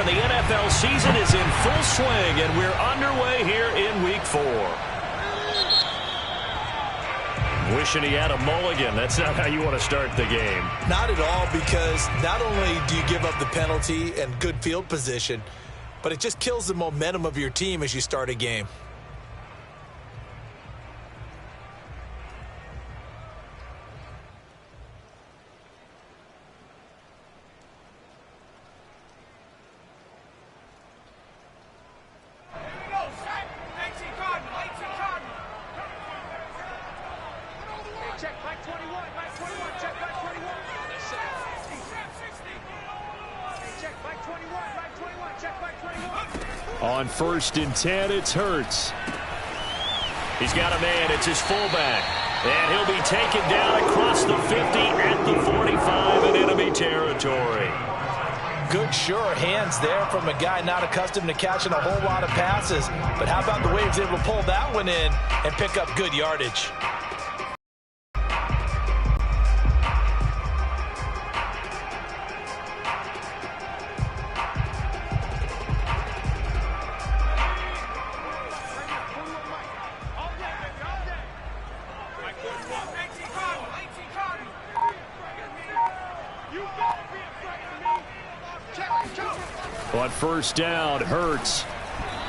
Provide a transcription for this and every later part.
the NFL season is in full swing, and we're underway here in Week 4. Wishing he had a mulligan. That's not how you want to start the game. Not at all, because not only do you give up the penalty and good field position, but it just kills the momentum of your team as you start a game. On 1st and 10, it's Hurts. He's got a man. It's his fullback. And he'll be taken down across the 50 at the 45 in enemy territory. Good, sure hands there from a guy not accustomed to catching a whole lot of passes. But how about the way he was able to pull that one in and pick up good yardage? On 1st down, Hurts.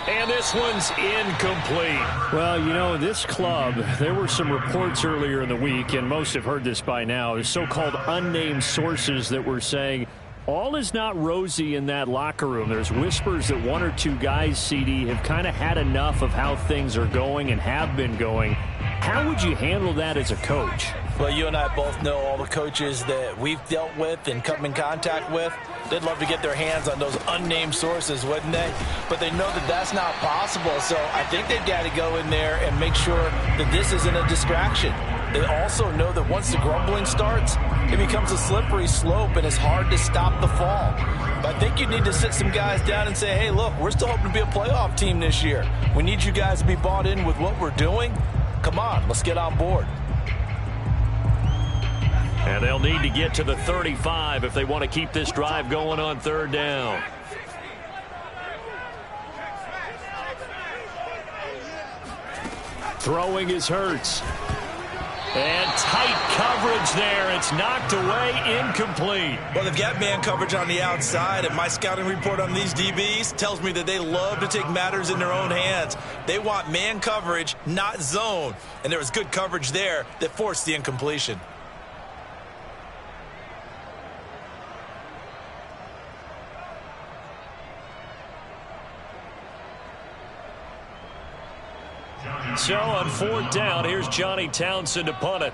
And this one's incomplete. Well, you know, this club, there were some reports earlier in the week, and most have heard this by now, is so-called unnamed sources that were saying all is not rosy in that locker room. There's whispers that one or two guys, CD, have kind of had enough of how things are going and have been going. How would you handle that as a coach? Well, you and I both know all the coaches that we've dealt with and come in contact with. They'd love to get their hands on those unnamed sources, wouldn't they? But they know that that's not possible, so I think they've got to go in there and make sure that this isn't a distraction. They also know that once the grumbling starts, it becomes a slippery slope and it's hard to stop the fall. But I think you need to sit some guys down and say, hey, look, we're still hoping to be a playoff team this year. We need you guys to be bought in with what we're doing. Come on, let's get on board. And they'll need to get to the 35 if they want to keep this drive going on 3rd down. Throwing is Hurts. And tight coverage there. It's knocked away, incomplete. Well, they've got man coverage on the outside, and my scouting report on these DBs tells me that they love to take matters in their own hands. They want man coverage, not zone. And there was good coverage there that forced the incompletion. So on 4th down, here's Johnny Townsend to punt it.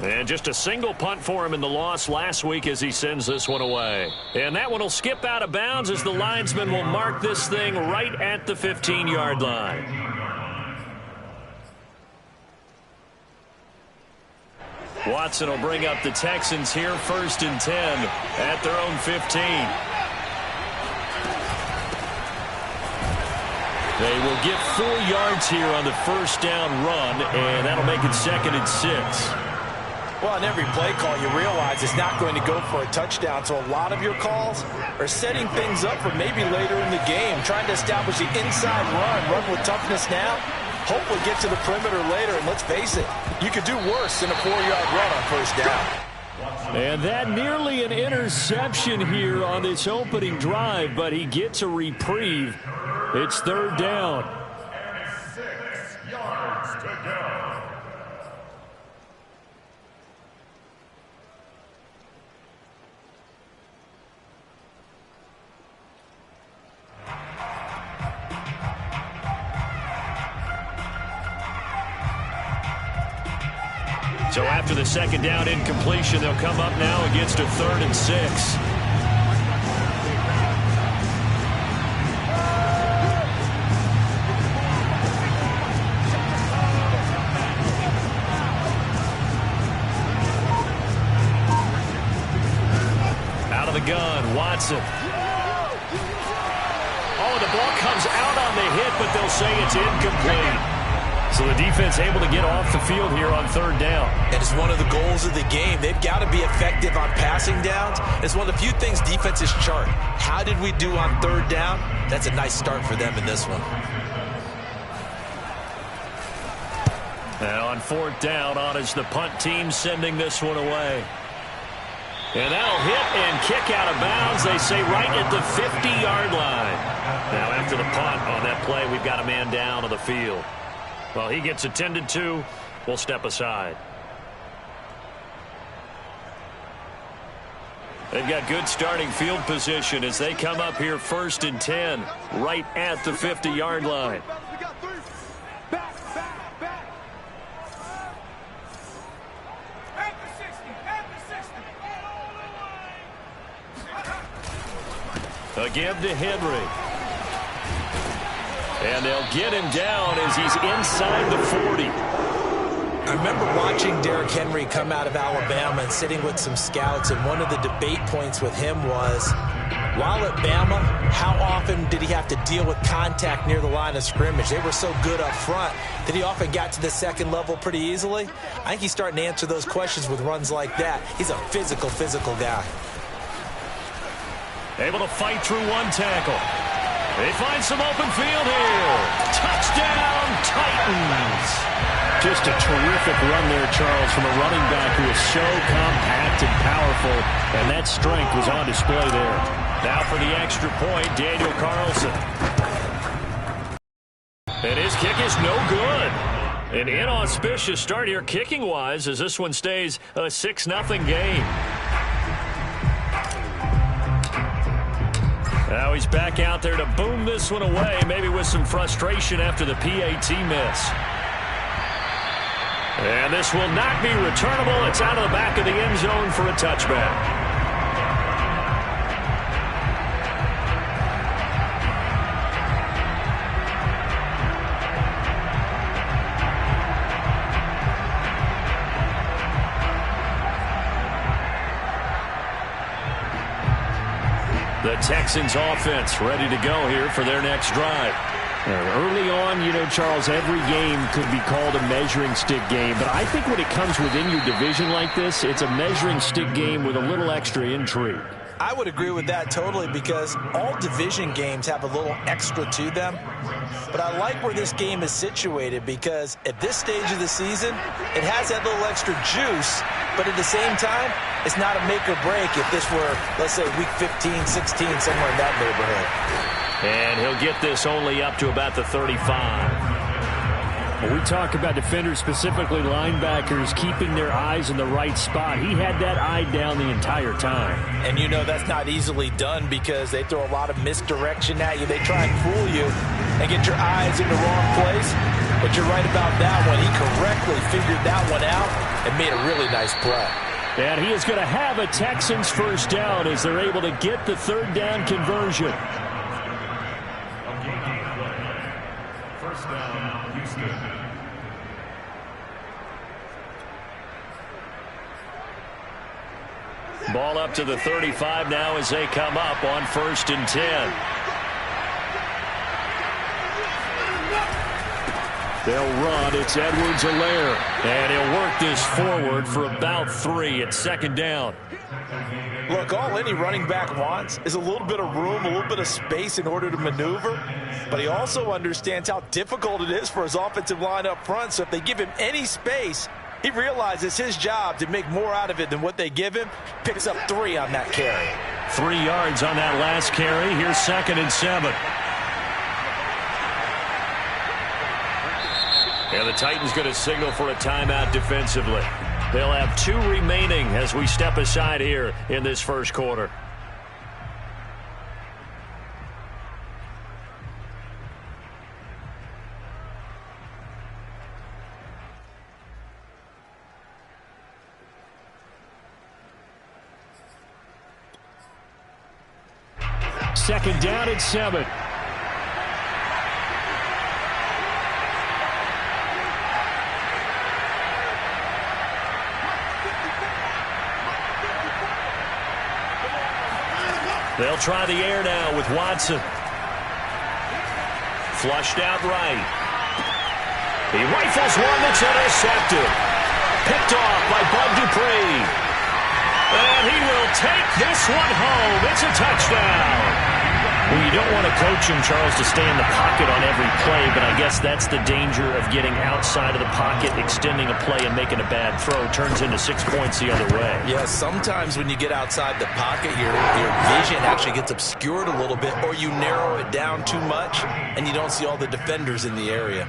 And just a single punt for him in the loss last week as he sends this one away. And that one will skip out of bounds as the linesman will mark this thing right at the 15-yard line. Watson will bring up the Texans here 1st and 10 at their own 15. They will get 4 yards here on the 1st down run, and that'll make it 2nd and 6. Well, on every play call, you realize it's not going to go for a touchdown, so a lot of your calls are setting things up for maybe later in the game, trying to establish the inside run with toughness now, hopefully get to the perimeter later, and let's face it, you could do worse than a 4-yard run on 1st down. And that nearly an interception here on this opening drive, but he gets a reprieve. It's 3rd down. And 6 yards to go. So after the 2nd down incompletion, they'll come up now against a 3rd and 6. The gun, Watson. Oh, the ball comes out on the hit, but they'll say it's incomplete. So the defense able to get off the field here on third down. And it's one of the goals of the game. They've got to be effective on passing downs. It's one of the few things defenses chart. How did we do on third down? That's a nice start for them in this one. And on fourth down, on is the punt team sending this one away. And that'll hit and kick out of bounds, they say, right at the 50-yard line. Now, after the punt on that play, we've got a man down on the field. Well, he gets attended to. We'll step aside. They've got good starting field position as they come up here 1st and 10, right at the 50-yard line. A give to Henry. And they'll get him down as he's inside the 40. I remember watching Derrick Henry come out of Alabama and sitting with some scouts, and one of the debate points with him was, while at Bama, how often did he have to deal with contact near the line of scrimmage? They were so good up front that he often got to the second level pretty easily. I think he's starting to answer those questions with runs like that. He's a physical guy. Able to fight through one tackle. They find some open field here. Touchdown, Titans. Just a terrific run there, Charles, from a running back who is so compact and powerful, and that strength was on display there. Now for the extra point, Daniel Carlson. And his kick is no good. An inauspicious start here kicking-wise as this one stays a 6-0 game. Now he's back out there to boom this one away, maybe with some frustration after the PAT miss. And this will not be returnable. It's out of the back of the end zone for a touchback. The Texans offense ready to go here for their next drive. Early on, you know, Charles, every game could be called a measuring stick game. But I think when it comes within your division like this, it's a measuring stick game with a little extra intrigue. I would agree with that totally because all division games have a little extra to them. But I like where this game is situated because at this stage of the season, it has that little extra juice. But at the same time, it's not a make or break if this were, let's say, week 15, 16, somewhere in that neighborhood. And he'll get this only up to about the 35. When we talk about defenders, specifically linebackers, keeping their eyes in the right spot, he had that eye down the entire time. And you know that's not easily done because they throw a lot of misdirection at you. They try and fool you and get your eyes in the wrong place. But you're right about that one. He correctly figured that one out and made a really nice play. And he is going to have a Texans first down as they're able to get the third down conversion. First down, Houston. Ball up to the 35 now as they come up on 1st and 10. They'll run. It's Edwards-Helaire. And he'll work this forward for about 3 at 2nd down. Look, all any running back wants is a little bit of room, a little bit of space in order to maneuver. But he also understands how difficult it is for his offensive line up front. So if they give him any space, he realizes his job to make more out of it than what they give him. Picks up 3 on that carry. 3 yards on that last carry. Here's 2nd and 7. And the Titans going to signal for a timeout defensively. They'll have 2 remaining as we step aside here in this first quarter. Second down at 7. They'll try the air now with Watson. Flushed out right. He rifles one that's intercepted. Picked off by Bud Dupree. And he will take this one home. It's a touchdown. Well, you don't want to coach him, Charles, to stay in the pocket on every play, but I guess that's the danger of getting outside of the pocket, extending a play, and making a bad throw. Turns into 6 points the other way. Yeah, sometimes when you get outside the pocket, your vision actually gets obscured a little bit, or you narrow it down too much, and you don't see all the defenders in the area.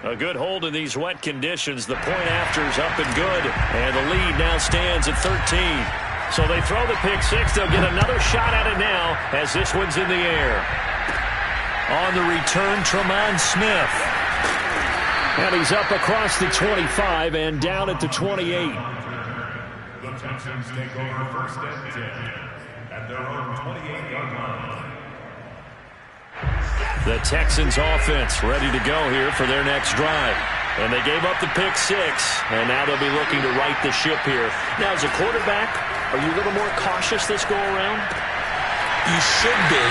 A good hold in these wet conditions. The point after is up and good, and the lead now stands at 13. So they throw the pick six. They'll get another shot at it now as this one's in the air. On the return, Tremont Smith. And he's up across the 25 and down at the 28. The Texans take over first and 10 at their own 28-yard line. The Texans offense ready to go here for their next drive. And they gave up the pick six, and now they'll be looking to right the ship here. Now, as a quarterback, are you a little more cautious this go-around? You should be,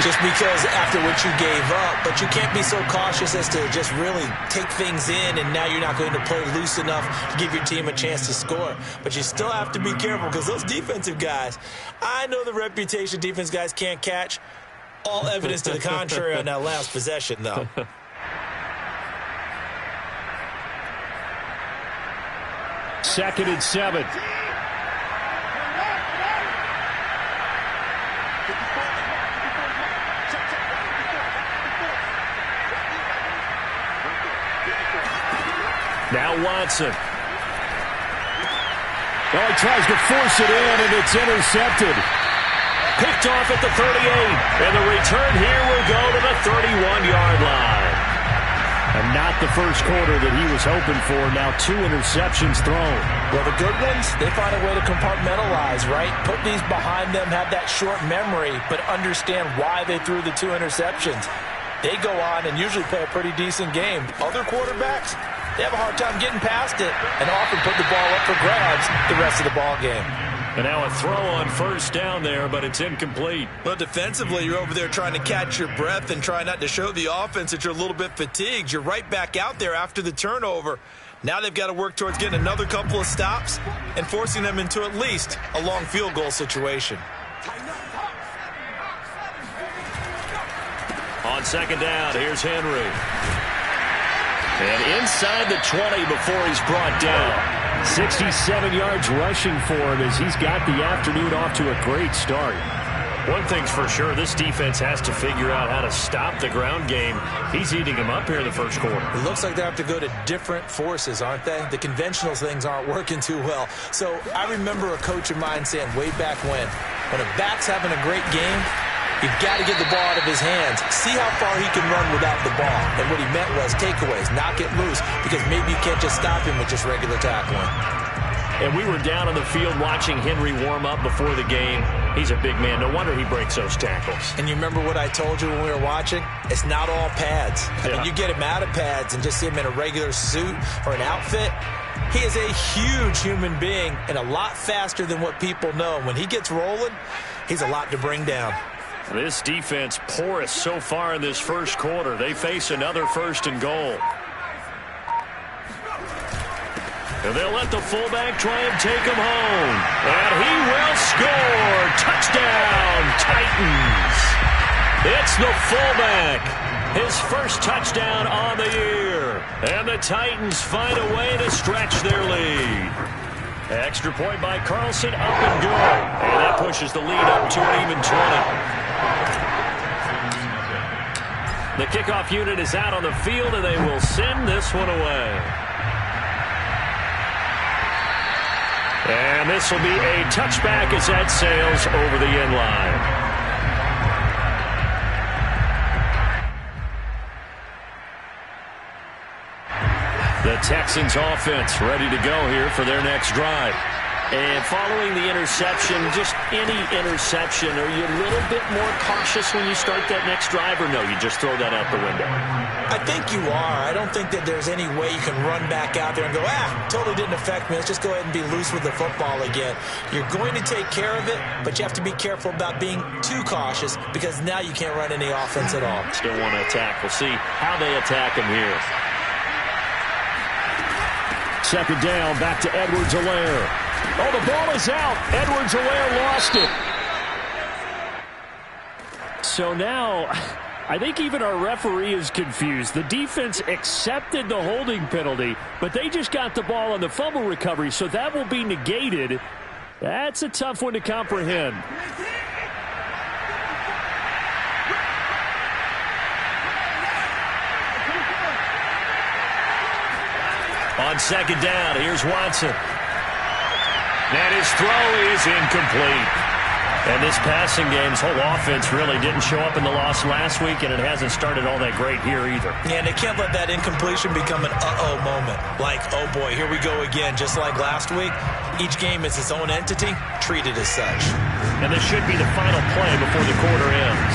just because after what you gave up, but you can't be so cautious as to just really take things in, and now you're not going to play loose enough to give your team a chance to score. But you still have to be careful, because those defensive guys, I know the reputation defense guys can't catch. All evidence to the contrary on that last possession, though. Second and 7. Now Watson. Well, he tries to force it in, and it's intercepted. Picked off at the 38. And the return here will go to the 31-yard line. And not the first quarter that he was hoping for. Now 2 interceptions thrown. Well, the good ones, they find a way to compartmentalize, right? Put these behind them, have that short memory, but understand why they threw the 2 interceptions. They go on and usually play a pretty decent game. Other quarterbacks, they have a hard time getting past it and often put the ball up for grabs the rest of the ball game. And now a throw on first down there, but it's incomplete. Well, defensively, you're over there trying to catch your breath and try not to show the offense that you're a little bit fatigued. You're right back out there after the turnover. Now they've got to work towards getting another couple of stops and forcing them into at least a long field goal situation. On second down, here's Henry. And inside the 20 before he's brought down. 67 yards rushing for him as he's got the afternoon off to a great start. One thing's for sure, this defense has to figure out how to stop the ground game. He's eating them up here in the first quarter. It looks like they have to go to different forces, aren't they? The conventional things aren't working too well. So I remember a coach of mine saying way back when a back's having a great game, you've got to get the ball out of his hands. See how far he can run without the ball. And what he meant was takeaways, knock it loose, because maybe you can't just stop him with just regular tackling. And we were down on the field watching Henry warm up before the game. He's a big man. No wonder he breaks those tackles. And you remember what I told you when we were watching? It's not all pads. I mean, you get him out of pads and just see him in a regular suit or an outfit. He is a huge human being and a lot faster than what people know. When he gets rolling, he's a lot to bring down. This defense porous so far in this first quarter. They face another first and goal. And they'll let the fullback try and take him home. And he will score. Touchdown, Titans. It's the fullback. His first touchdown on the year. And the Titans find a way to stretch their lead. Extra point by Carlson, up and good. And that pushes the lead up to an even 20. The kickoff unit is out on the field, and they will send this one away. And this will be a touchback as that sails over the end line. The Texans offense ready to go here for their next drive. And following the interception, just any interception, are you a little bit more cautious when you start that next drive, or no, you just throw that out the window? I think you are. I don't think that there's any way you can run back out there and go, totally didn't affect me. Let's just go ahead and be loose with the football again. You're going to take care of it, but you have to be careful about being too cautious because now you can't run any offense at all. Still want to attack. We'll see how they attack him here. Second down, back to Edwards-Helaire. Oh, the ball is out. Edwards-Helaire lost it. So now, I think even our referee is confused. The defense accepted the holding penalty, but they just got the ball on the fumble recovery, so that will be negated. That's a tough one to comprehend. On second down, here's Watson. And his throw is incomplete. And this passing game's whole offense really didn't show up in the loss last week, and it hasn't started all that great here either. Yeah, and they can't let that incompletion become an uh-oh moment. Like, oh boy, here we go again. Just like last week, each game is its own entity, treated as such. And this should be the final play before the quarter ends.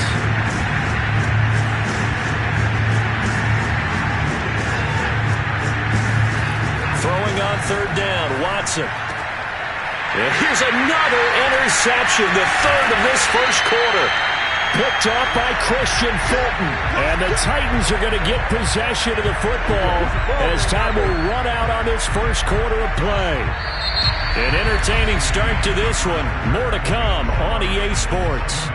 Throwing on third down, Watson. And here's another interception, the third of this first quarter. Picked up by Christian Fulton. And the Titans are going to get possession of the football as time will run out on this first quarter of play. An entertaining start to this one. More to come on EA Sports.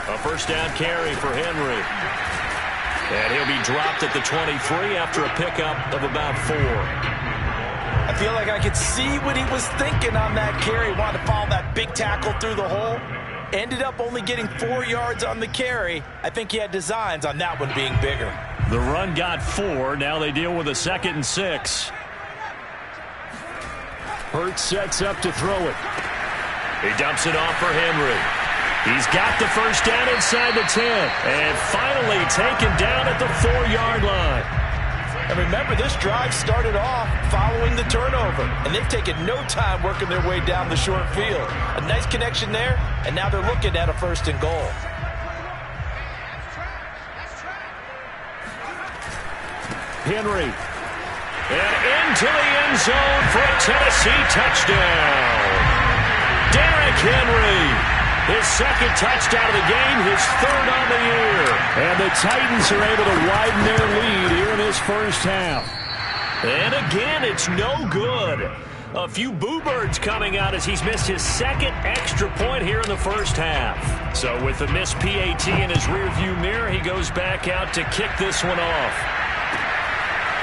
A first down carry for Henry. And he'll be dropped at the 23 after a pickup of about 4. I feel like I could see what he was thinking on that carry. Wanted to follow that big tackle through the hole. Ended up only getting 4 yards on the carry. I think he had designs on that one being bigger. The run got 4. Now they deal with a 2nd and 6. Hurts sets up to throw it. He dumps it off for Henry. He's got the first down inside the 10. And finally taken down at the 4-yard line. And remember, this drive started off following the turnover. And they've taken no time working their way down the short field. A nice connection there, and now they're looking at a 1st and goal. Henry. And into the end zone for a Tennessee touchdown. Derrick Henry. His 2nd touchdown of the game, his 3rd on the year. And the Titans are able to widen their lead here in this first half. And again, it's no good. A few boo birds coming out as he's missed his 2nd extra point here in the first half. So with the missed PAT in his rearview mirror, he goes back out to kick this one off.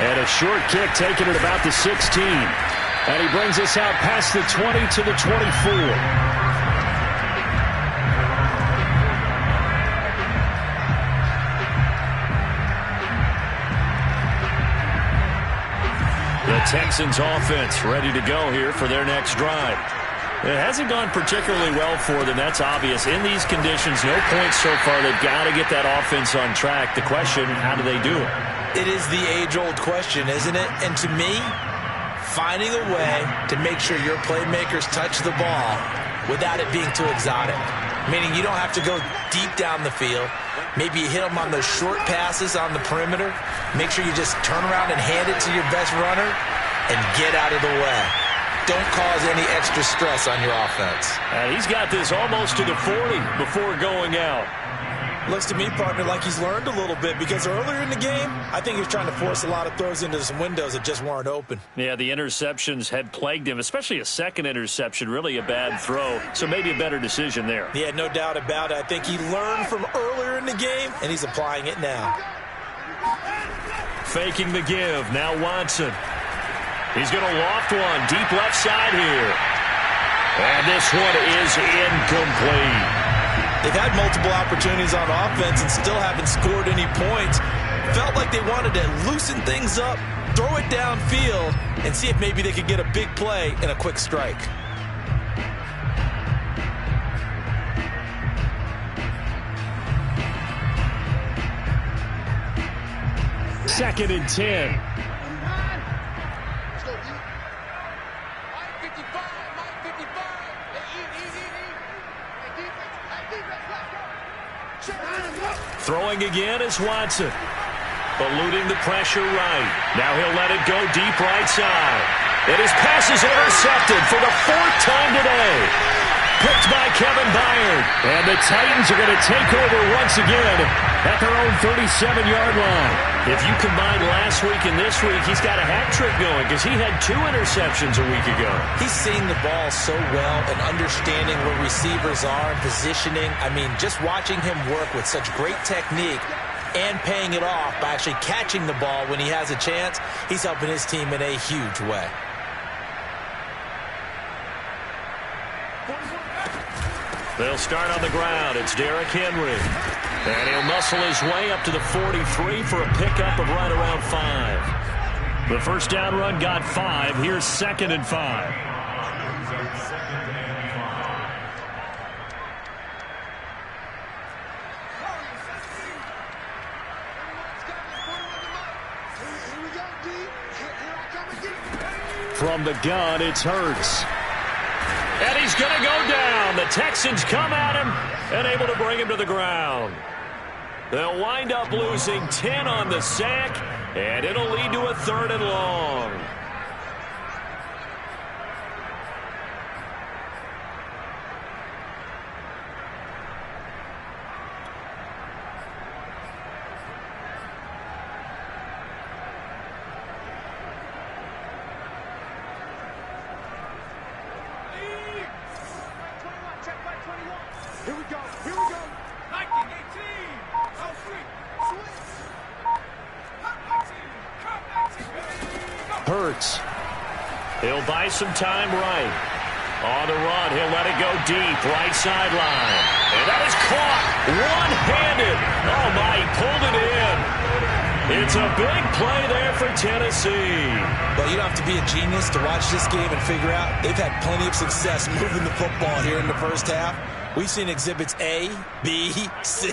And a short kick taken at about the 16. And he brings us out past the 20 to the 24. The Texans offense ready to go here for their next drive. It hasn't gone particularly well for them, that's obvious. In these conditions, no points so far. They've got to get that offense on track. The question, how do they do it? It is the age-old question, isn't it? And to me, finding a way to make sure your playmakers touch the ball without it being too exotic. Meaning you don't have to go deep down the field. Maybe you hit them on those short passes on the perimeter. Make sure you just turn around and hand it to your best runner and get out of the way. Don't cause any extra stress on your offense. And he's got this almost to the 40 before going out. Looks to me, partner, like he's learned a little bit because earlier in the game, I think he was trying to force a lot of throws into some windows that just weren't open. Yeah, the interceptions had plagued him, especially a 2nd interception, really a bad throw. So maybe a better decision there. Yeah, no doubt about it. I think he learned from earlier in the game, and he's applying it now. Faking the give. Now Watson. He's going to loft one deep left side here. And this one is incomplete. They've had multiple opportunities on offense and still haven't scored any points. Felt like they wanted to loosen things up, throw it downfield, and see if maybe they could get a big play and a quick strike. Second and 10. Throwing again is Watson. Eluding the pressure right. Now he'll let it go deep right side. And his pass is intercepted for the 4th time today. Picked by Kevin Byard. And the Titans are going to take over once again at their own 37-yard line. If you combine last week and this week, he's got a hat trick going because he had 2 interceptions a week ago. He's seeing the ball so well and understanding where receivers are and positioning. I mean, just watching him work with such great technique and paying it off by actually catching the ball when he has a chance, he's helping his team in a huge way. They'll start on the ground. It's Derrick Henry. And he'll muscle his way up to the 43 for a pickup of right around 5. The first down run got 5. Here's 2nd and 5. From the gun, it's Hurts. And he's going to go down. The Texans come at him and able to bring him to the ground. They'll wind up losing 10 on the sack, and it'll lead to a 3rd and long. Here we go. Here we go. 1918. Oh, sweet. Hurts. He'll buy some time right. On the run, he'll let it go deep, right sideline. And that is caught one-handed. Oh, my, he pulled it in. It's a big play there for Tennessee. Well, you don't have to be a genius to watch this game and figure out they've had plenty of success moving the football here in the first half. We've seen exhibits A, B, C,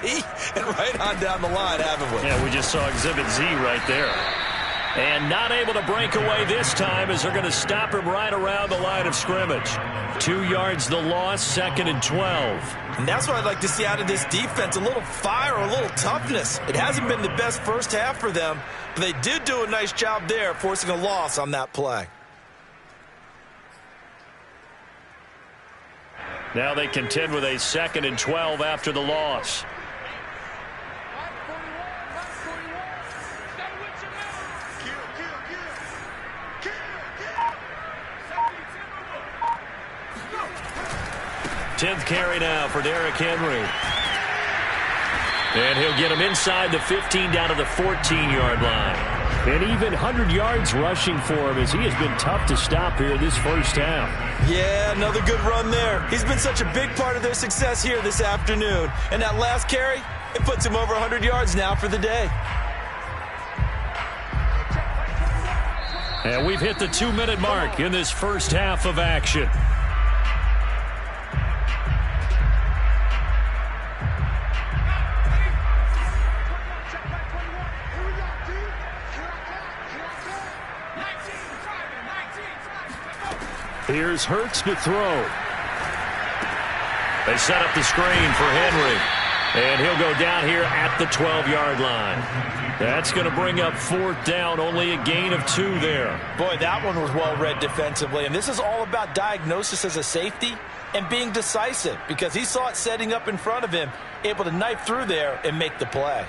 and right on down the line, haven't we? Yeah, we just saw exhibit Z right there. And not able to break away this time as they're going to stop him right around the line of scrimmage. 2 yards the loss, 2nd and 12. And that's what I'd like to see out of this defense, a little fire, a little toughness. It hasn't been the best first half for them, but they did do a nice job there forcing a loss on that play. Now they contend with a 2nd and 12 after the loss. Tenth carry now for Derrick Henry. And he'll get him inside the 15 down to the 14-yard line. And even 100 yards rushing for him as he has been tough to stop here this first half. Yeah, another good run there. He's been such a big part of their success here this afternoon. And that last carry, it puts him over 100 yards now for the day. And we've hit the 2-minute mark in this first half of action. Here's Hurts to throw. They set up the screen for Henry. And he'll go down here at the 12-yard line. That's going to bring up 4th down, only a gain of 2 there. Boy, that one was well read defensively. And this is all about diagnosis as a safety and being decisive because he saw it setting up in front of him, able to knife through there and make the play.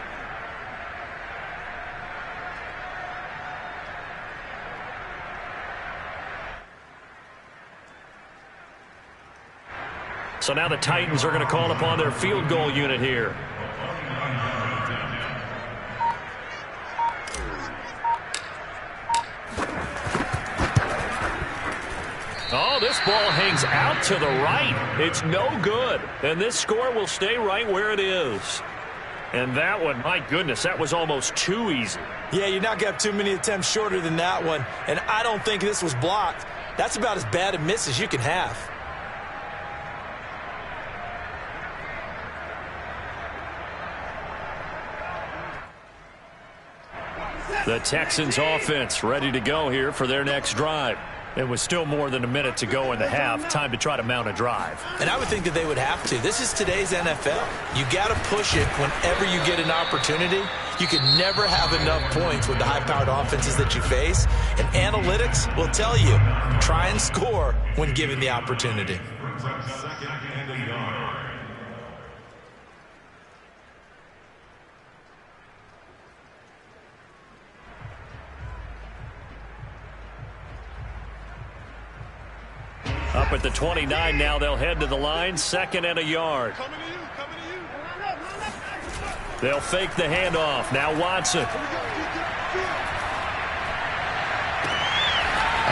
So now the Titans are going to call upon their field goal unit here. Oh, this ball hangs out to the right. It's no good. And this score will stay right where it is. And that one, my goodness, that was almost too easy. Yeah, you're not going to have too many attempts shorter than that one. And I don't think this was blocked. That's about as bad a miss as you can have. The Texans offense ready to go here for their next drive. It was still more than a minute to go in the half. Time to try to mount a drive. And I would think that they would have to. This is today's NFL. You got to push it whenever you get an opportunity. You can never have enough points with the high-powered offenses that you face. And analytics will tell you, try and score when given the opportunity. Up at the 29 now, they'll head to the line, 2nd and a yard. They'll fake the handoff. Now Watson.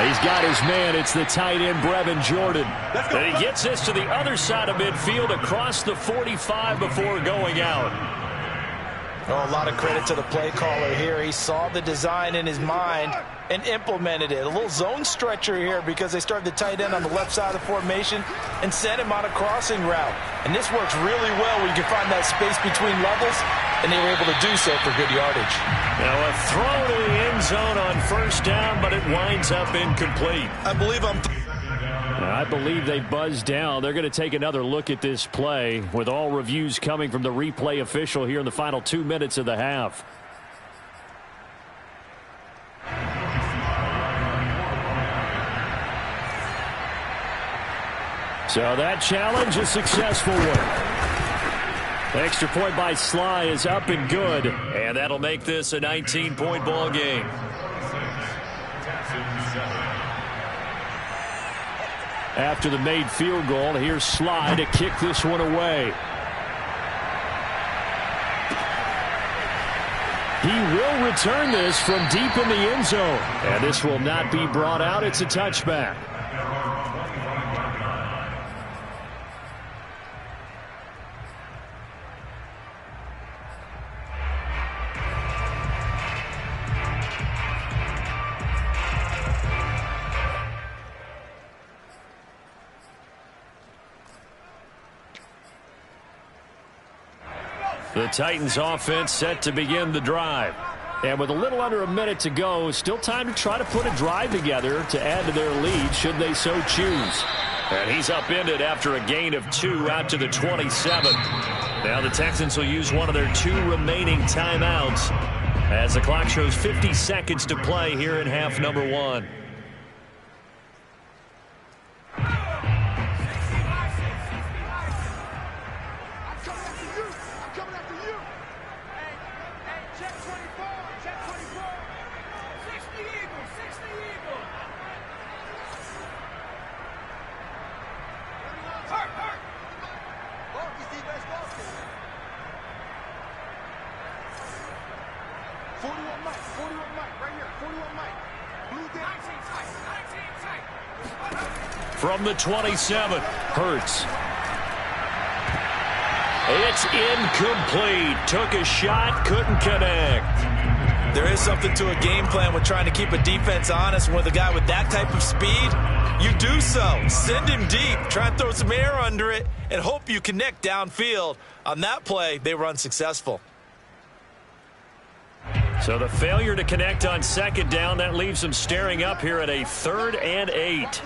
He's got his man. It's the tight end, Brevin Jordan. And he gets this to the other side of midfield across the 45 before going out. Oh, a lot of credit to the play caller here. He saw the design in his mind and implemented it. A little zone stretcher here because they started the tight end on the left side of the formation and sent him on a crossing route. And this works really well where you can find that space between levels, and they were able to do so for good yardage. Now a throw to the end zone on 1st down, but it winds up incomplete. I believe they buzzed down. They're going to take another look at this play with all reviews coming from the replay official here in the final 2 minutes of the half. So that challenge, a successful one. Extra point by Sly is up and good, and that'll make this a 19-point ball game. After the made field goal, here's Sly to kick this one away. He will return this from deep in the end zone, and this will not be brought out. It's a touchback. The Titans offense set to begin the drive. And with a little under a minute to go, still time to try to put a drive together to add to their lead should they so choose. And he's upended after a gain of 2 out to the 27. Now the Texans will use one of their 2 remaining timeouts as the clock shows 50 seconds to play here in half number 1. From the 27, Hurts. It's incomplete. Took a shot, couldn't connect. There is something to a game plan with trying to keep a defense honest. With a guy with that type of speed, you do so. Send him deep. Try and throw some air under it and hope you connect downfield. On that play, they were unsuccessful. So the failure to connect on 2nd down, that leaves them staring up here at a 3rd and 8.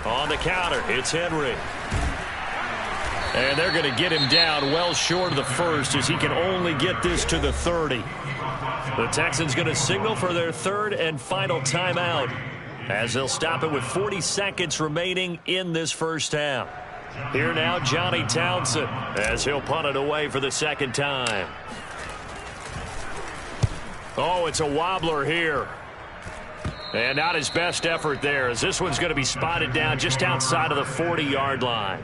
On the counter, it's Henry. And they're going to get him down well short of the 1st as he can only get this to the 30. The Texans going to signal for their 3rd and final timeout as they'll stop it with 40 seconds remaining in this 1st half. Here now, Johnny Townsend as he'll punt it away for the 2nd time. Oh, it's a wobbler here. And not his best effort there, as this one's going to be spotted down just outside of the 40-yard line.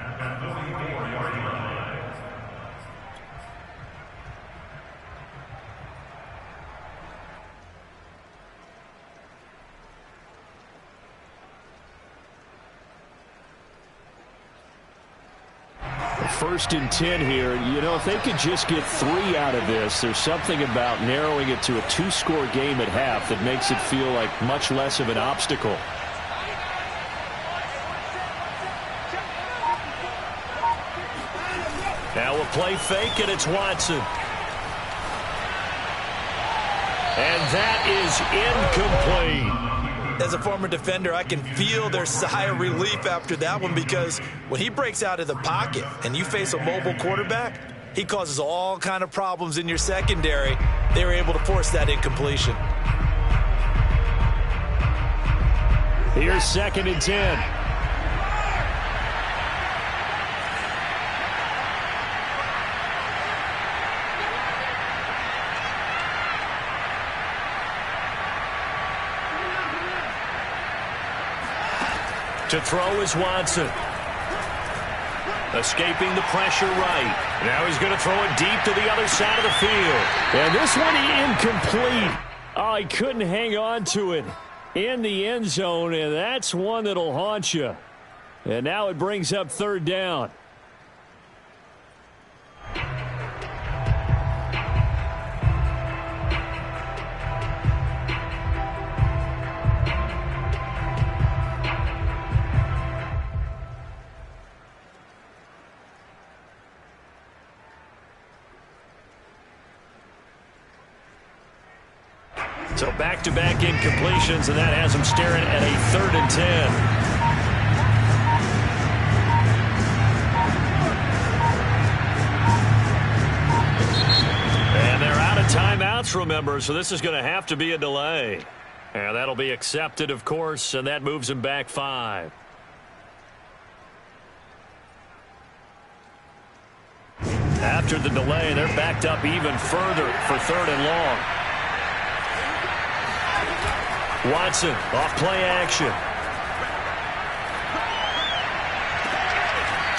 First and 10 here. You know, if they could just get 3 out of this, there's something about narrowing it to a 2-score game at half that makes it feel like much less of an obstacle. Now a play fake, and it's Watson. And that is incomplete. as a former defender, I can feel their sigh of relief after that one, because when he breaks out of the pocket and you face a mobile quarterback, he causes all kind of problems in your secondary. They were able to force that incompletion. Here's 2nd and 10. To throw is Watson. Escaping the pressure right. Now he's going to throw it deep to the other side of the field. And this one incomplete. Oh, he couldn't hang on to it in the end zone, and that's one that'll haunt you. And now it brings up 3rd down. So back-to-back incompletions, and that has him staring at a 3rd and 10. And they're out of timeouts, remember, so this is going to have to be a delay. And that'll be accepted, of course, and that moves him back 5. After the delay, they're backed up even further for 3rd and long. Watson off play action.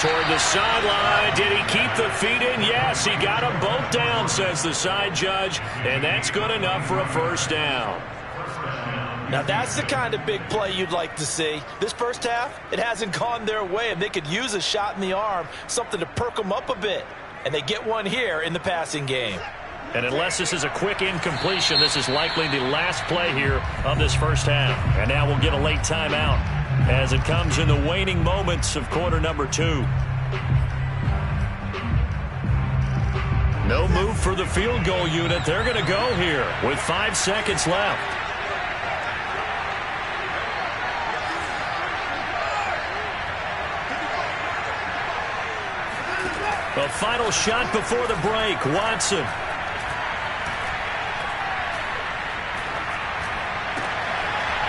Toward the sideline. Did he keep the feet in? Yes, he got them both down, says the side judge, and that's good enough for a 1st down. Now, that's the kind of big play you'd like to see. This first half, it hasn't gone their way, and they could use a shot in the arm, something to perk them up a bit. And they get one here in the passing game. And unless this is a quick incompletion, this is likely the last play here of this first half. And now we'll get a late timeout as it comes in the waning moments of quarter number 2. No move for the field goal unit. They're going to go here with 5 seconds left. A final shot before the break. Watson.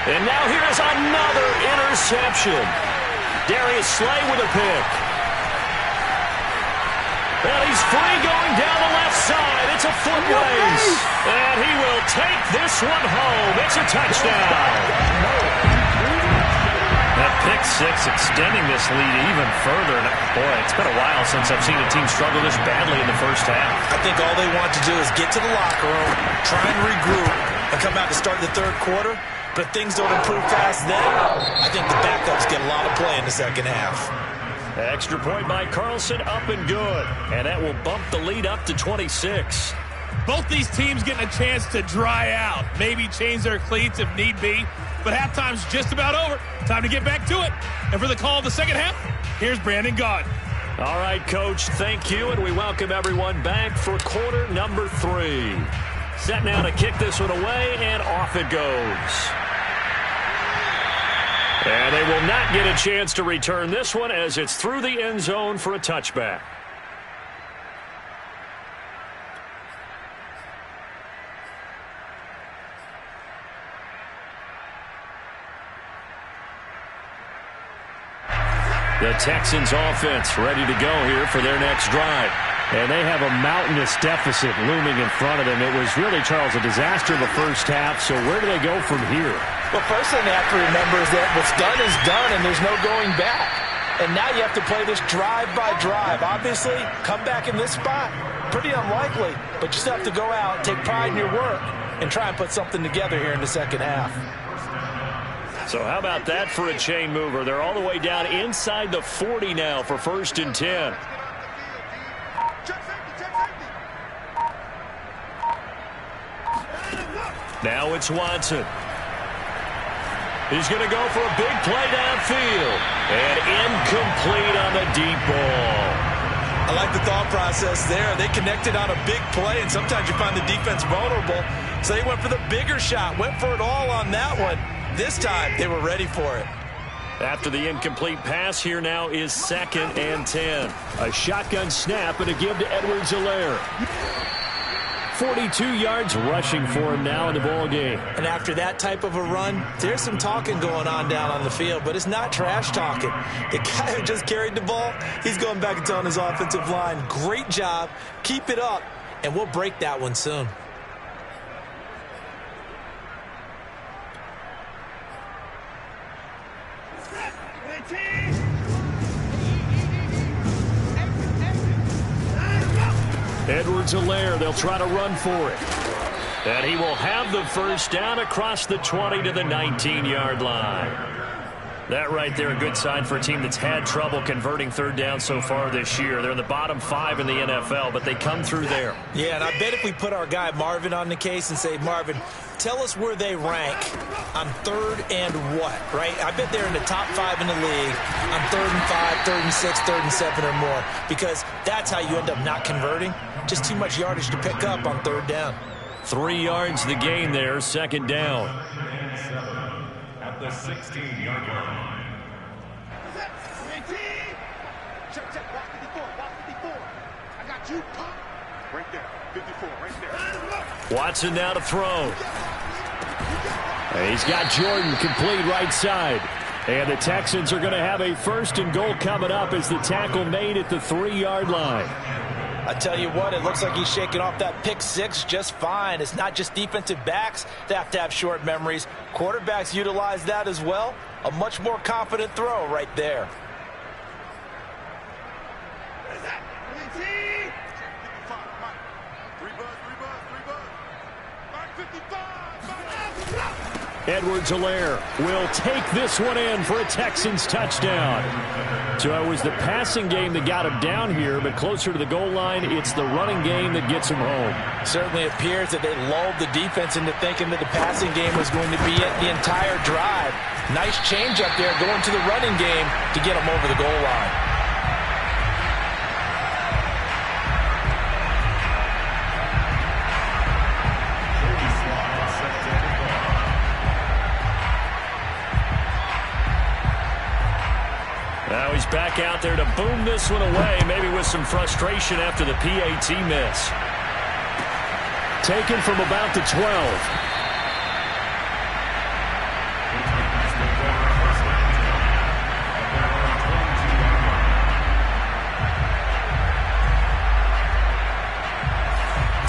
And now here's another interception. Darius Slay with a pick. And he's free going down the left side. It's a foot race. And he will take this one home. It's a touchdown. That pick 6 extending this lead even further. And boy, it's been a while since I've seen a team struggle this badly in the first half. I think all they want to do is get to the locker room, try and regroup, and come out to start the 3rd quarter. But if things don't improve fast then, I think the backups get a lot of play in the second half. Extra point by Carlson, up and good. And that will bump the lead up to 26. Both these teams getting a chance to dry out, maybe change their cleats if need be. But halftime's just about over. Time to get back to it. And for the call of the second half, here's Brandon Gaudin. All right, Coach, thank you, and we welcome everyone back for quarter number 3. Set now to kick this one away, and off it goes. And they will not get a chance to return this one as it's through the end zone for a touchback. The Texans offense ready to go here for their next drive. And they have a mountainous deficit looming in front of them. It was really, Charles, a disaster in the first half. So where do they go from here? Well, first thing they have to remember is that what's done is done, and there's no going back. And now you have to play this drive by drive. Obviously, come back in this spot, pretty unlikely. But you still have to go out, take pride in your work, and try and put something together here in the second half. So how about that for a chain mover? They're all the way down inside the 40 now for 1st and 10. Now it's Watson. He's going to go for a big play downfield. And incomplete on the deep ball. I like the thought process there. They connected on a big play, and sometimes you find the defense vulnerable. So they went for the bigger shot, went for it all on that one. This time, they were ready for it. After the incomplete pass, here now is 2nd and 10. A shotgun snap and a give to Edwards-Helaire. 42 yards rushing for him now in the ball game. And after that type of a run, there's some talking going on down on the field, but it's not trash talking. The guy who just carried the ball, he's going back and telling his offensive line, great job, keep it up, and we'll break that one soon. Edwards-Helaire, they'll try to run for it. And he will have the first down across the 20 to the 19-yard line. That right there, a good sign for a team that's had trouble converting third down so far this year. They're in the bottom 5 in the NFL, but they come through there. Yeah, and I bet if we put our guy Marvin on the case and say, Marvin, tell us where they rank on 3rd and what, right? I bet they're in the top 5 in the league on 3rd and 5, 3rd and 6, 3rd and 7 or more, because that's how you end up not converting. Just too much yardage to pick up on 3rd down. 3 yards the gain there, 2nd down. At the 16-yard line. Check, block 54, block 54. I got you, pop. Right there, 54, right there. Watson now to throw. He's got Jordan complete right side. And the Texans are going to have a 1st and goal coming up as the tackle made at the 3-yard line. I tell you what, it looks like he's shaking off that pick 6 just fine. It's not just defensive backs that have to have short memories. Quarterbacks utilize that as well. A much more confident throw right there. Edwards-Helaire will take this one in for a Texans touchdown. So it was the passing game that got him down here, but closer to the goal line, it's the running game that gets him home. Certainly appears that they lulled the defense into thinking that the passing game was going to be it the entire drive. Nice change up there going to the running game to get him over the goal line. Now he's back out there to boom this one away, maybe with some frustration after the PAT miss. Taken from about the 12.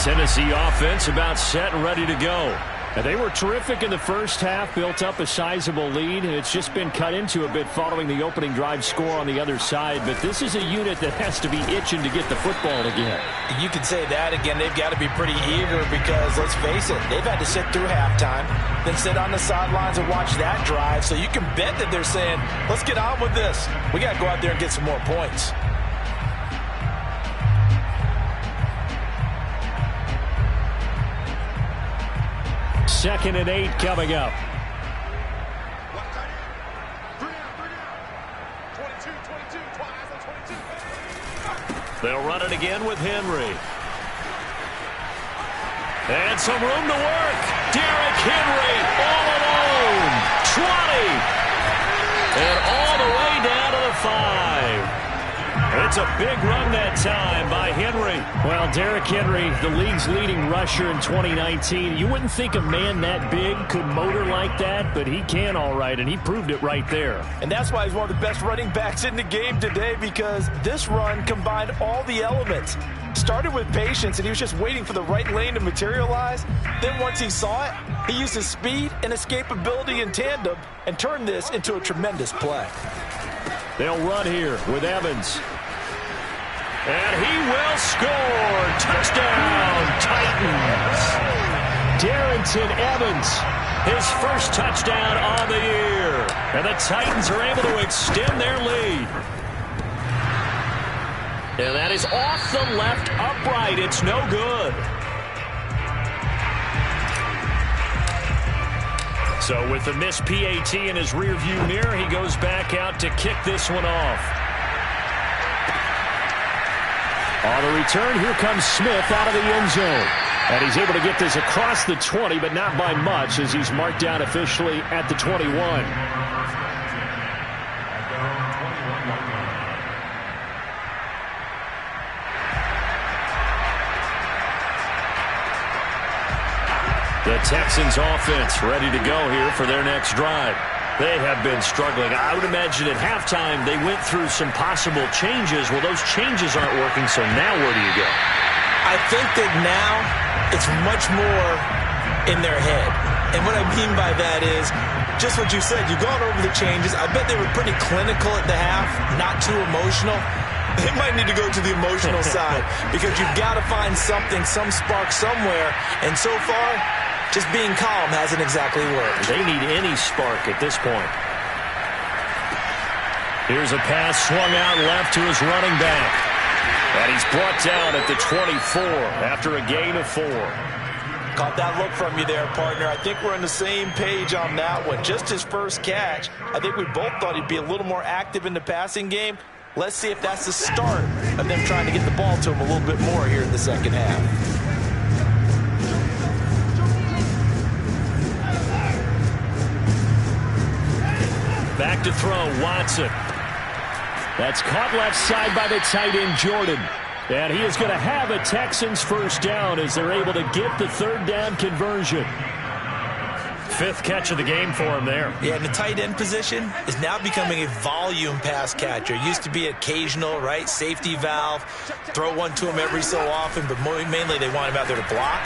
Tennessee offense about set and ready to go. And they were terrific in the first half, built up a sizable lead, and it's just been cut into a bit following the opening drive score on the other side. But this is a unit that has to be itching to get the football again. You can say that again. They've got to be pretty eager because, let's face it, they've had to sit through halftime, then sit on the sidelines and watch that drive. So you can bet that they're saying, let's get on with this. We got to go out there and get some more points. Second and 8 coming up. They'll run it again with Henry. And some room to work. Derrick Henry all alone. 20. And all the way down to the 5. It's a big run that time by Henry. Well, Derrick Henry, the league's leading rusher in 2019. You wouldn't think a man that big could motor like that, but he can all right, and he proved it right there. And that's why he's one of the best running backs in the game today, because this run combined all the elements. Started with patience, and he was just waiting for the right lane to materialize. Then once he saw it, he used his speed and escapability in tandem and turned this into a tremendous play. They'll run here with Evans. And he will score. Touchdown, Titans. Darrynton Evans. His first touchdown on the year. And the Titans are able to extend their lead. And that is off the left upright. It's no good. So with the missed PAT in his rearview mirror, he goes back out to kick this one off. On the return, here comes Smith out of the end zone. And he's able to get this across the 20, but not by much, as he's marked down officially at the 21. The Texans offense ready to go here for their next drive. They have been struggling. I would imagine at halftime they went through some possible changes. Well, those changes aren't working, so now where do you go? I think that now it's much more in their head. And what I mean by that is just what you said. You've gone over the changes. I bet they were pretty clinical at the half, not too emotional. They might need to go to the emotional side because you've got to find something, some spark somewhere. And so far, just being calm hasn't exactly worked. They need any spark at this point. Here's a pass swung out left to his running back. And he's brought down at the 24 after a gain of 4. Caught that look from you there, partner. I think we're on the same page on that one. Just his first catch. I think we both thought he'd be a little more active in the passing game. Let's see if that's the start of them trying to get the ball to him a little bit more here in the second half. Back to throw, Watson. That's caught left side by the tight end, Jordan. And he is going to have a Texans first down as they're able to get the third down conversion. 5th catch of the game for him there. Yeah, and the tight end position is now becoming a volume pass catcher. It used to be occasional, right? Safety valve. Throw one to him every so often, but mainly they want him out there to block.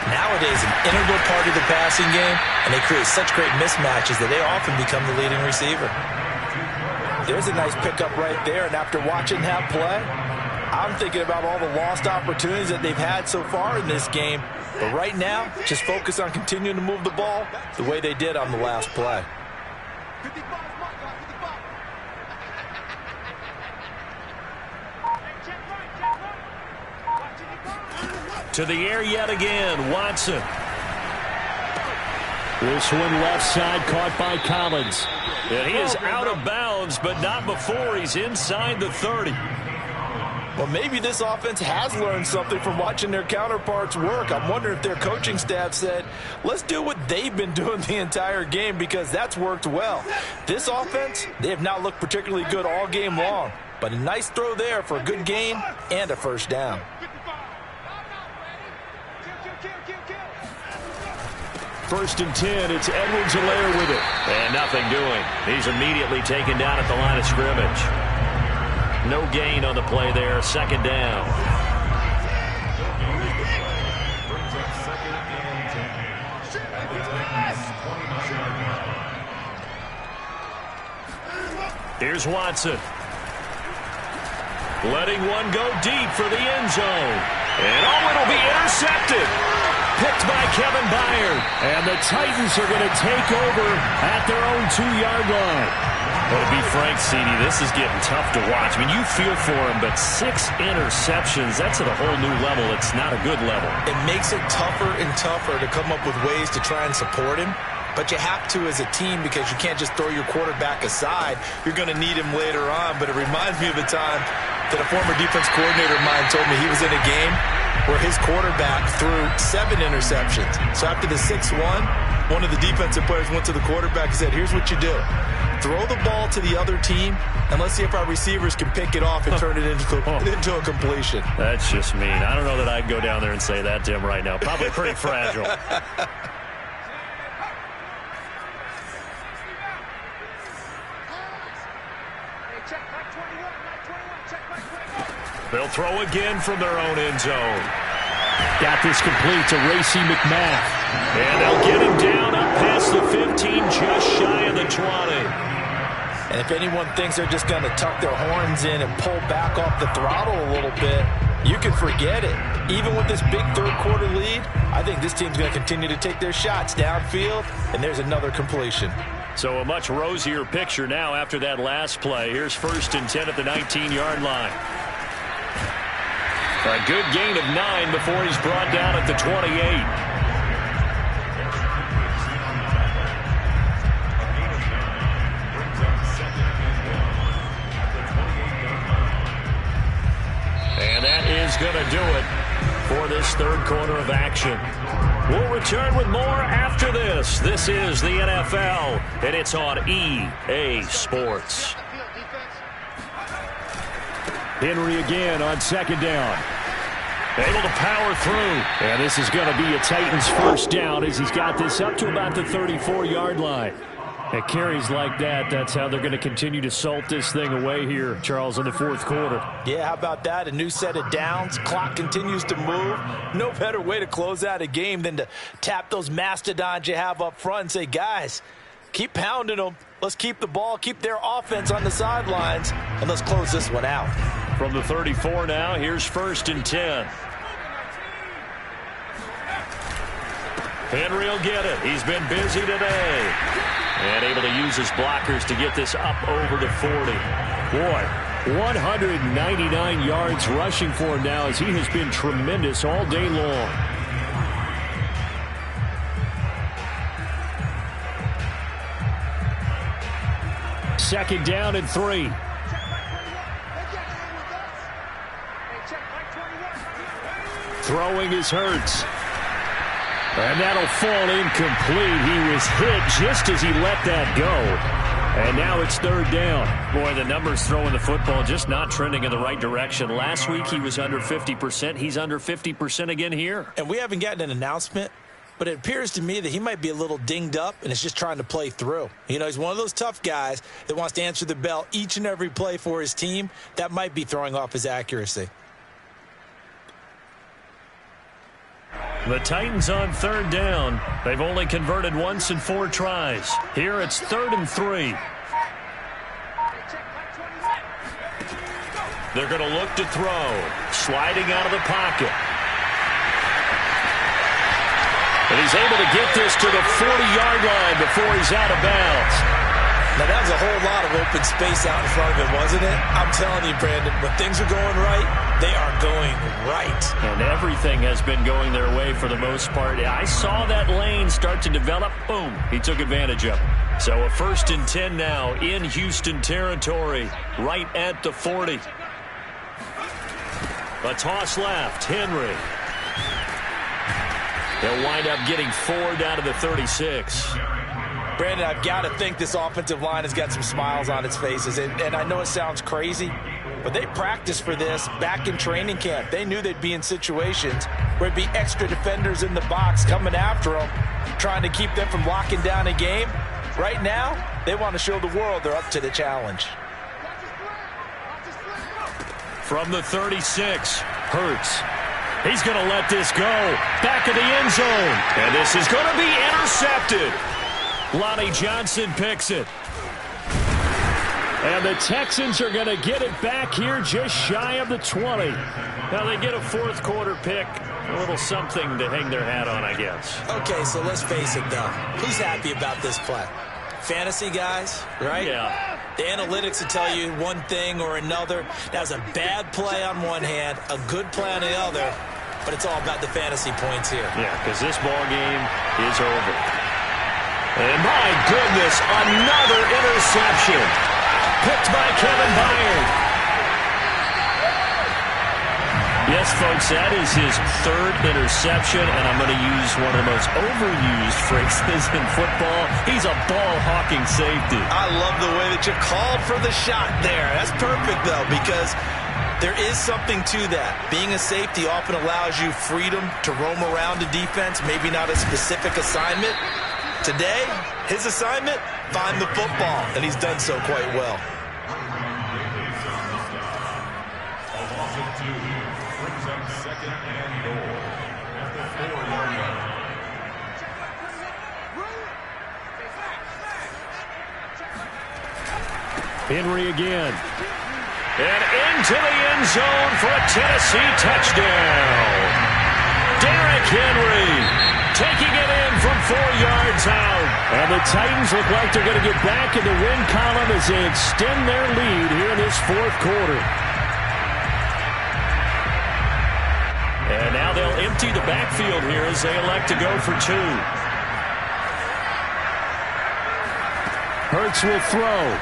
Nowadays, an integral part of the passing game, and they create such great mismatches that they often become the leading receiver. There's a nice pickup right there, and after watching that play, I'm thinking about all the lost opportunities that they've had so far in this game. But right now, just focus on continuing to move the ball the way they did on the last play. To the air yet again, Watson. This one left side caught by Collins. And he is out of bounds, but not before he's inside the 30. Well, maybe this offense has learned something from watching their counterparts work. I'm wondering if their coaching staff said, let's do what they've been doing the entire game because that's worked well. This offense, they have not looked particularly good all game long, but a nice throw there for a good gain and a first down. First and 10, it's Edwards-Helaire with it. And nothing doing. He's immediately taken down at the line of scrimmage. No gain on the play there. Second down. Here's Watson. Letting one go deep for the end zone. And it'll be intercepted. Picked by Kevin Byard. And the Titans are going to take over at their own 2-yard line. Well, to be frank, CD, this is getting tough to watch. I mean, you feel for him, but 6 interceptions, that's at a whole new level. It's not a good level. It makes it tougher and tougher to come up with ways to try and support him. But you have to as a team because you can't just throw your quarterback aside. You're going to need him later on. But it reminds me of a time that a former defense coordinator of mine told me he was in a game where his quarterback threw 7 interceptions. So after the 6-1, one of the defensive players went to the quarterback and said, here's what you do. Throw the ball to the other team, and let's see if our receivers can pick it off and turn it into a completion. That's just mean. I don't know that I'd go down there and say that to him right now. Probably pretty fragile. They'll throw again from their own end zone. Got this complete to Racey McMath. And they'll get him down up past the 15, just shy of the 20. And if anyone thinks they're just going to tuck their horns in and pull back off the throttle a little bit, you can forget it. Even with this big third-quarter lead, I think this team's going to continue to take their shots downfield, and there's another completion. So a much rosier picture now after that last play. Here's 1st and 10 at the 19-yard line. A good gain of 9 before he's brought down at the 28. And that is going to do it for this this third quarter of action. We'll return with more after this. This is the NFL, and it's on EA Sports. Henry again on second down. Able to power through. And this is going to be a Titans first down as he's got this up to about the 34-yard line. At carries like that, that's how they're going to continue to salt this thing away here, Charles, in the fourth quarter. Yeah, how about that? A new set of downs. Clock continues to move. No better way to close out a game than to tap those mastodons you have up front and say, guys, keep pounding them. Let's keep the ball, keep their offense on the sidelines, and let's close this one out. From the 34 now, here's 1st and 10. Henry will get it. He's been busy today. And able to use his blockers to get this up over to 40. Boy, 199 yards rushing for him now as he has been tremendous all day long. Second down and 3. Throwing is Hurts. And that'll fall incomplete. He was hit just as he let that go. And now it's third down. Boy, the numbers throwing the football just not trending in the right direction. Last week he was under 50%. He's under 50% again here. And we haven't gotten an announcement, but it appears to me that he might be a little dinged up and is just trying to play through. You know, he's one of those tough guys that wants to answer the bell each and every play for his team. That might be throwing off his accuracy. The Titans on third down. They've only converted once in 4 tries. Here it's 3rd and 3. They're going to look to throw. Sliding out of the pocket. And he's able to get this to the 40-yard line before he's out of bounds. Now, that was a whole lot of open space out in front of him, wasn't it? I'm telling you, Brandon, when things are going right, they are going right. And everything has been going their way for the most part. I saw that lane start to develop. Boom. He took advantage of it. So a 1st and 10 now in Houston territory, right at the 40. A toss left. Henry. They'll wind up getting 4 down to the 36. Brandon, I've got to think this offensive line has got some smiles on its faces. And I know it sounds crazy, but they practiced for this back in training camp. They knew they'd be in situations where it'd be extra defenders in the box coming after them, trying to keep them from locking down a game. Right now, they want to show the world they're up to the challenge. From the 36, Hurts. He's going to let this go. Back of the end zone. And this is going to be intercepted. Lonnie Johnson picks it. And the Texans are going to get it back here just shy of the 20. Now they get a fourth quarter pick. A little something to hang their hat on, I guess. Okay, so let's face it, though. Who's happy about this play? Fantasy guys, right? Yeah. The analytics will tell you one thing or another. That was a bad play on one hand, a good play on the other, but it's all about the fantasy points here. Yeah, because this ball game is over. And my goodness, another interception. Picked by Kevin Byard. Yes, folks, that is his 3rd interception, and I'm going to use one of the most overused phrases in football. He's a ball-hawking safety. I love the way that you called for the shot there. That's perfect, though, because there is something to that. Being a safety often allows you freedom to roam around the defense, maybe not a specific assignment. Today, his assignment, find the football, and he's done so quite well. Henry again. And into the end zone for a Tennessee touchdown. Derrick Henry taking it in from 4 yards out. And the Titans look like they're going to get back in the win column as they extend their lead here in this fourth quarter. And now they'll empty the backfield here as they elect to go for 2. Hurts will throw.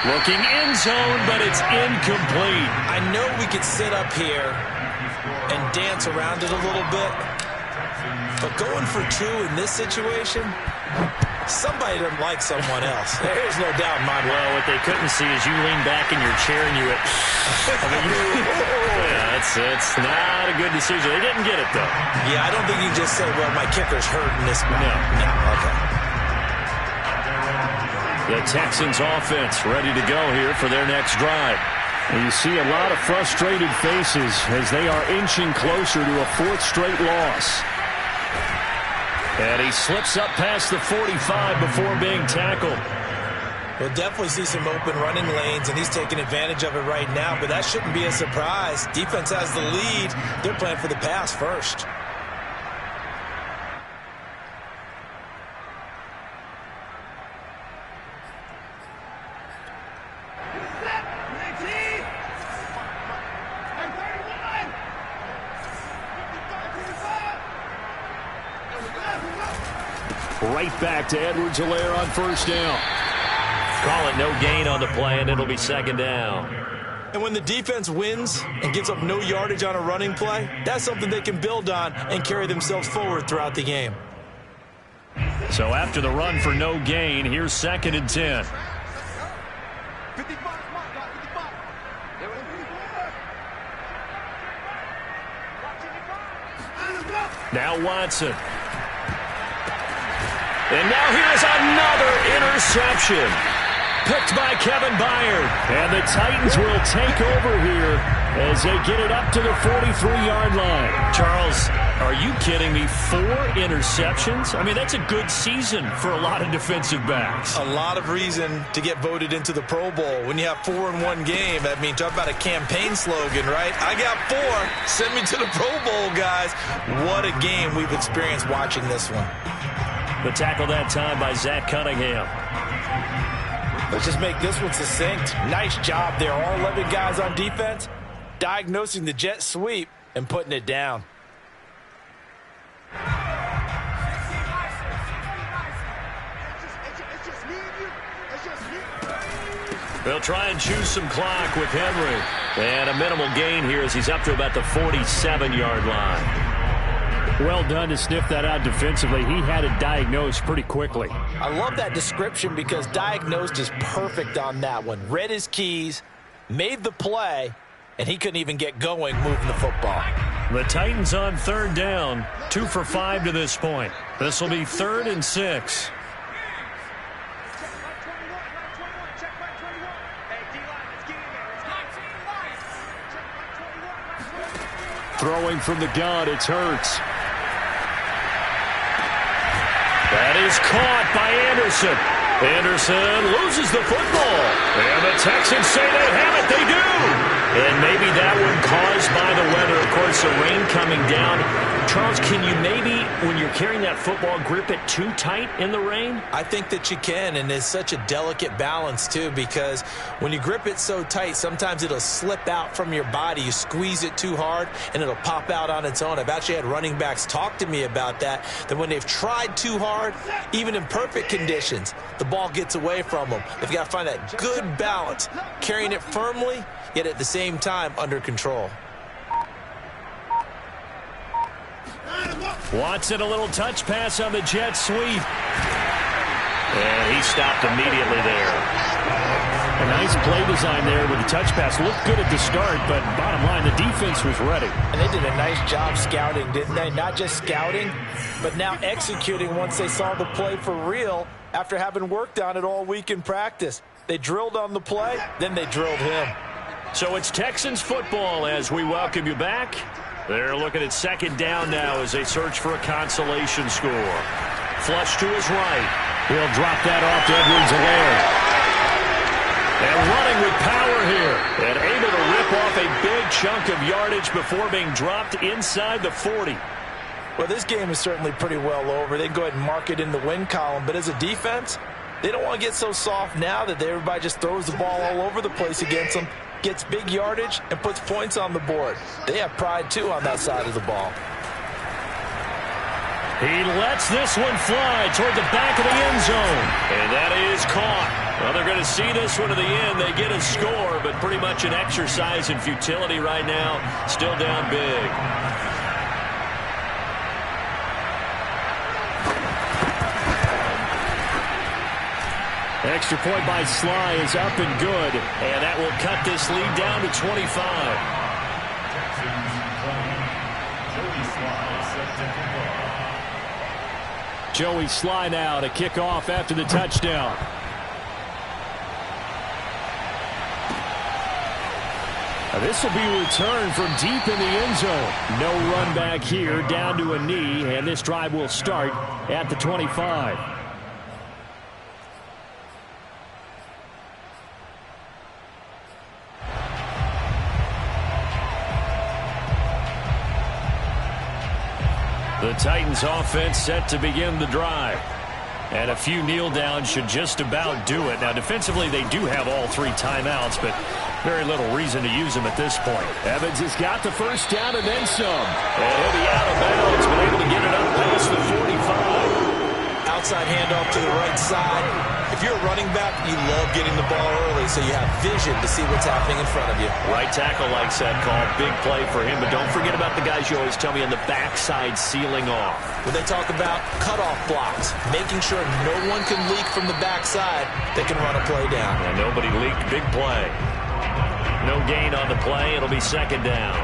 Looking end zone, but it's incomplete. I know we could sit up here and dance around it a little bit. But going for 2 in this situation, somebody doesn't like someone else. There's no doubt in my mind. Well, what they couldn't see is you lean back in your chair and you went, yeah, it's not a good decision. They didn't get it, though. Yeah, I don't think you just say, well, my kicker's hurting this spot. No. Okay. The Texans offense ready to go here for their next drive. And you see a lot of frustrated faces as they are inching closer to a 4th straight loss. And he slips up past the 45 before being tackled. We'll definitely see some open running lanes, and he's taking advantage of it right now, but that shouldn't be a surprise. Defense has the lead. They're playing for the pass first. Right back to Edwards-Helaire on 1st down. Call it no gain on the play, and it'll be 2nd down. And when the defense wins and gives up no yardage on a running play, that's something they can build on and carry themselves forward throughout the game. So after the run for no gain, here's 2nd and 10. 55. Now Watson. And now here's another interception. Picked by Kevin Byard. And the Titans will take over here as they get it up to the 43-yard line. Charles, are you kidding me? 4 interceptions? I mean, that's a good season for a lot of defensive backs. A lot of reason to get voted into the Pro Bowl. When you have 4 in one game, I mean, talk about a campaign slogan, right? I got 4. Send me to the Pro Bowl, guys. What a game we've experienced watching this one. The tackle that time by Zach Cunningham. Let's just make this one succinct. Nice job there. All 11 guys on defense diagnosing the jet sweep and putting it down. They'll try and choose some clock with Henry. And a minimal gain here as he's up to about the 47-yard line. Well done to sniff that out defensively. He had it diagnosed pretty quickly. I love that description because diagnosed is perfect on that one. Read his keys, made the play, and he couldn't even get going moving the football. The Titans on 3rd down, 2 for 5 to this point. This will be 3rd and 6. Throwing from the gun, it's Hurts. That is caught by Anderson. Anderson loses the football. And the Texans say they have it. They do. And maybe that one caused by the weather. Of course, the rain coming down. Charles, can you maybe, when you're carrying that football, grip it too tight in the rain? I think that you can, and it's such a delicate balance, too, because when you grip it so tight, sometimes it'll slip out from your body. You squeeze it too hard, and it'll pop out on its own. I've actually had running backs talk to me about that when they've tried too hard, even in perfect conditions, the ball gets away from them. They've got to find that good balance, carrying it firmly, yet at the same time under control. Watson, a little touch pass on the jet sweep. And he stopped immediately there. A nice play design there with the touch pass. Looked good at the start, but bottom line, the defense was ready. And they did a nice job scouting, didn't they? Not just scouting, but now executing once they saw the play for real after having worked on it all week in practice. They drilled on the play, then they drilled him. So it's Texans football as we welcome you back. They're looking at 2nd down now as they search for a consolation score. Flush to his right. He'll drop that off to Edwards-Helaire. And running with power here. And able to rip off a big chunk of yardage before being dropped inside the 40. Well, this game is certainly pretty well over. They can go ahead and mark it in the win column. But as a defense, they don't want to get so soft now that everybody just throws the ball all over the place against them, gets big yardage, and puts points on the board. They have pride, too, on that side of the ball. He lets this one fly toward the back of the end zone. And that is caught. Well, they're going to see this one to the end. They get a score, but pretty much an exercise in futility right now. Still down big. Extra point by Sly is up and good. And that will cut this lead down to 25. Joey Sly now to kick off after the touchdown. This will be returned from deep in the end zone. No run back here, down to a knee, and this drive will start at the 25. The Titans offense set to begin the drive. And a few kneel downs should just about do it. Now, defensively, they do have all 3 timeouts, but very little reason to use them at this point. Evans has got the first down and then some. And he'll be out of bounds, but able to get it up past the 45. Outside handoff to the right side. If you're a running back, you love getting the ball early so you have vision to see what's happening in front of you. Right tackle likes that call. Big play for him, but don't forget about the guys you always tell me on the backside sealing off. When they talk about cutoff blocks, making sure no one can leak from the backside, they can run a play down. And nobody leaked. Big play. No gain on the play. It'll be second down.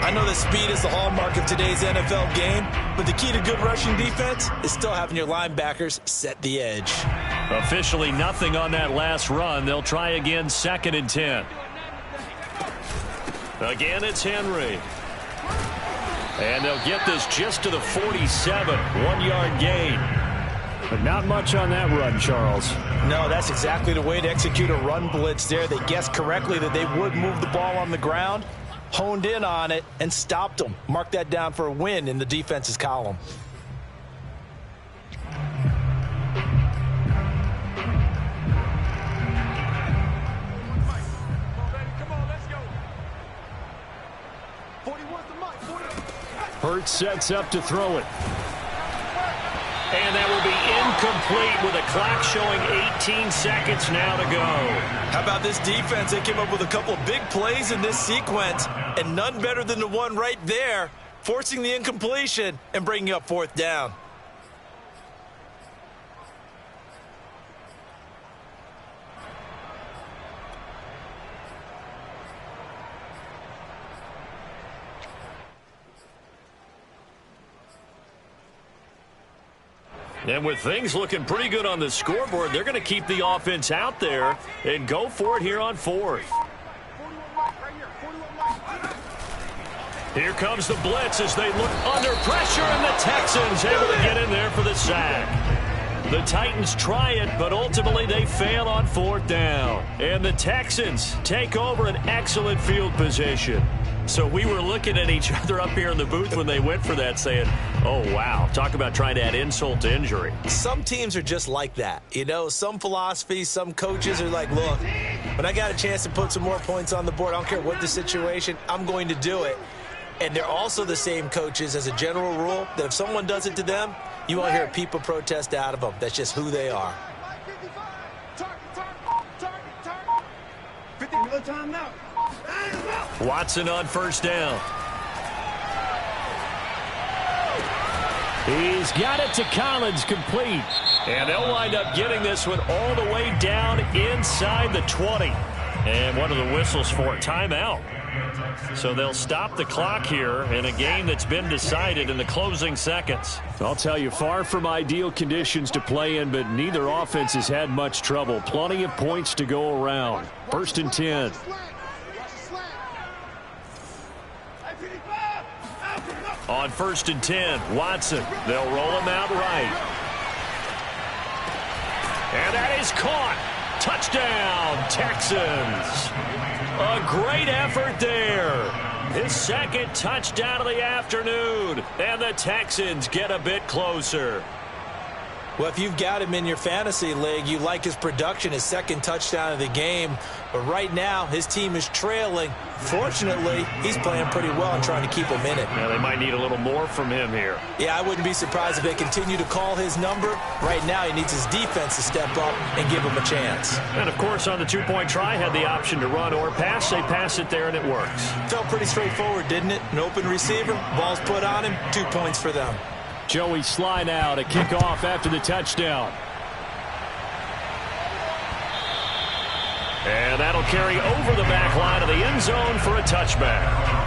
I know that speed is the hallmark of today's NFL game, but the key to good rushing defense is still having your linebackers set the edge. Officially nothing on that last run. They'll try again, 2nd and 10. Again, it's Henry. And they'll get this just to the 47. 1-yard gain. But not much on that run, Charles. No, that's exactly the way to execute a run blitz there. They guessed correctly that they would move the ball on the ground, honed in on it, and stopped them. Mark that down for a win in the defense's column. Hurts sets up to throw it. And that will be incomplete with a clock showing 18 seconds now to go. How about this defense? They came up with a couple of big plays in this sequence, and none better than the one right there, forcing the incompletion and bringing up 4th down. And with things looking pretty good on the scoreboard, they're going to keep the offense out there and go for it here on 4th. Here comes the blitz as they look under pressure, and the Texans able to get in there for the sack. The Titans try it, but ultimately they fail on 4th down. And the Texans take over an excellent field position. So we were looking at each other up here in the booth when they went for that, saying, oh, wow, talk about trying to add insult to injury. Some teams are just like that. You know, some philosophies, some coaches are like, look, when I got a chance to put some more points on the board, I don't care what the situation, I'm going to do it. And they're also the same coaches as a general rule that if someone does it to them, you won't hear a peep of protest out of them. That's just who they are. 50 time now. Watson on 1st down. He's got it to Collins, complete. And they'll wind up getting this one all the way down inside the 20. And one of the whistles for a timeout. So they'll stop the clock here in a game that's been decided in the closing seconds. I'll tell you, far from ideal conditions to play in, but neither offense has had much trouble. Plenty of points to go around. 1st and 10. On 1st and 10, Watson. They'll roll him out right. And that is caught. Touchdown, Texans. A great effort there. His 2nd touchdown of the afternoon. And the Texans get a bit closer. Well, if you've got him in your fantasy league, you like his production, his second touchdown of the game. But right now, his team is trailing. Fortunately, he's playing pretty well and trying to keep him in it. Yeah, they might need a little more from him here. Yeah, I wouldn't be surprised if they continue to call his number. Right now, he needs his defense to step up and give him a chance. And, of course, on the two-point try, had the option to run or pass. They pass it there, and it works. Felt pretty straightforward, didn't it? An open receiver, ball's put on him, 2 points for them. Joey Sly now to kick off after the touchdown. And that'll carry over the back line of the end zone for a touchback.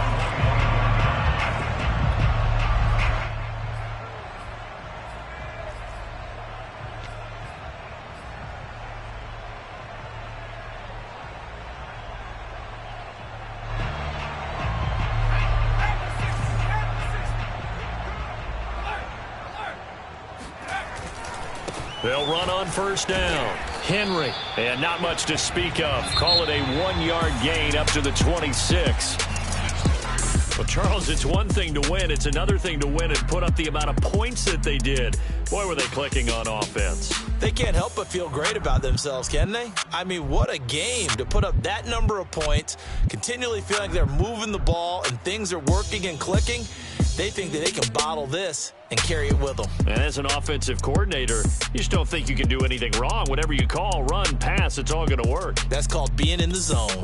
They'll run on first down. Henry. And not much to speak of. Call it a 1-yard gain up to the 26. Well, Charles, it's one thing to win. It's another thing to win and put up the amount of points that they did. Boy, were they clicking on offense. They can't help but feel great about themselves, can they? I mean, what a game to put up that number of points, continually feeling like they're moving the ball and things are working and clicking. They think that they can bottle this and carry it with them. And as an offensive coordinator, you just don't think you can do anything wrong. Whatever you call, run, pass, it's all going to work. That's called being in the zone.